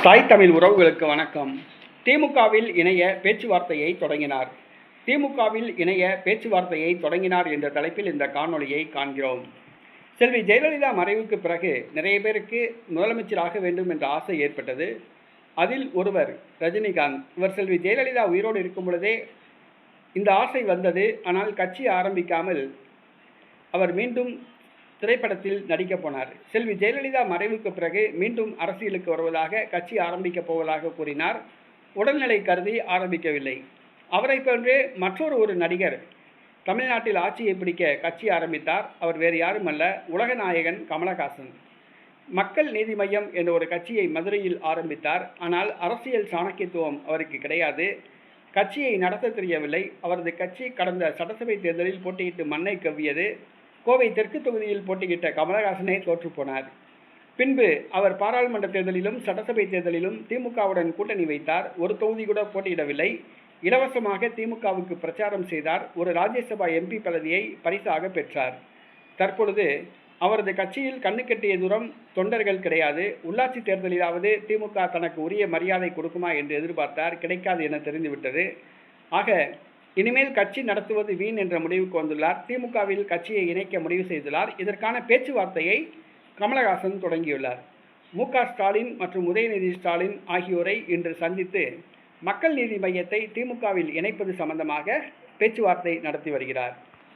தாய் தமிழ் உறவுகளுக்கு வணக்கம். திமுகவில் இணைய பேச்சுவார்த்தையை தொடங்கினார். திமுகவில் இணைய பேச்சுவார்த்தையை தொடங்கினார் என்ற தலைப்பில் இந்த காணொளியை காண்கிறோம். செல்வி ஜெயலலிதா மறைவுக்கு பிறகு நிறைய பேருக்கு முதலமைச்சராக வேண்டும் என்ற ஆசை ஏற்பட்டது. அதில் ஒருவர் ரஜினிகாந்த். இவர் செல்வி ஜெயலலிதா உயிரோடு இருக்கும் பொழுதே இந்த ஆசை வந்தது. ஆனால் கட்சி ஆரம்பிக்காமல் அவர் மீண்டும் திரைப்படத்தில் நடிக்க போனார். செல்வி ஜெயலலிதா மறைவுக்கு பிறகு மீண்டும் அரசியலுக்கு வருவதாக, கட்சி ஆரம்பிக்கப் போவதாக கூறினார். உடல்நிலை கருதி ஆரம்பிக்கவில்லை. அவரை போன்றே மற்றொரு நடிகர் தமிழ்நாட்டில் ஆட்சியை பிடிக்க கட்சி ஆரம்பித்தார். அவர் வேறு யாரும் அல்ல, உலக நாயகன் கமலஹாசன். மக்கள் நீதி மய்யம் என்ற ஒரு கட்சியை மதுரையில் ஆரம்பித்தார். ஆனால் அரசியல் சாணக்கியத்துவம் அவருக்கு கிடையாது. கட்சியை நடத்த தெரியவில்லை. அவரது கட்சி கடந்த சட்டசபை தேர்தலில் போட்டியிட்டு மண்ணை கவ்வியது. கோவை தெற்கு தொகுதியில் போட்டியிட்ட கமலஹாசனே தோற்றுப்போனார். பின்பு அவர் பாராளுமன்ற தேர்தலிலும் சட்டசபை தேர்தலிலும் திமுகவுடன் கூட்டணி வைத்தார். ஒரு தொகுதி கூட போட்டியிடவில்லை. இலவசமாக திமுகவுக்கு பிரச்சாரம் செய்தார். ஒரு ராஜ்யசபா எம்பி பதவியை பரிசாக பெற்றார். தற்பொழுது அவரது கட்சியில் கண்ணு கட்டிய தூரம் தொண்டர்கள் கிடையாது. உள்ளாட்சி தேர்தலிலாவது திமுக தனக்கு உரிய மரியாதை கொடுக்குமா என்று எதிர்பார்த்தார். கிடைக்காது என தெரிந்துவிட்டது. ஆக இனிமேல் கட்சி நடத்துவது வீண் என்ற முடிவுக்கு வந்துள்ளார். திமுகவில் கட்சியை இணைக்க முடிவு செய்துள்ளார். இதற்கான பேச்சுவார்த்தையை கமலஹாசன் தொடங்கியுள்ளார். மு.க. ஸ்டாலின் மற்றும் உதயநிதி ஸ்டாலின் ஆகியோரை இன்று சந்தித்து மக்கள் நீதி மய்யத்தை திமுகவில் இணைப்பது சம்பந்தமாக பேச்சுவார்த்தை நடத்தி வருகிறார்.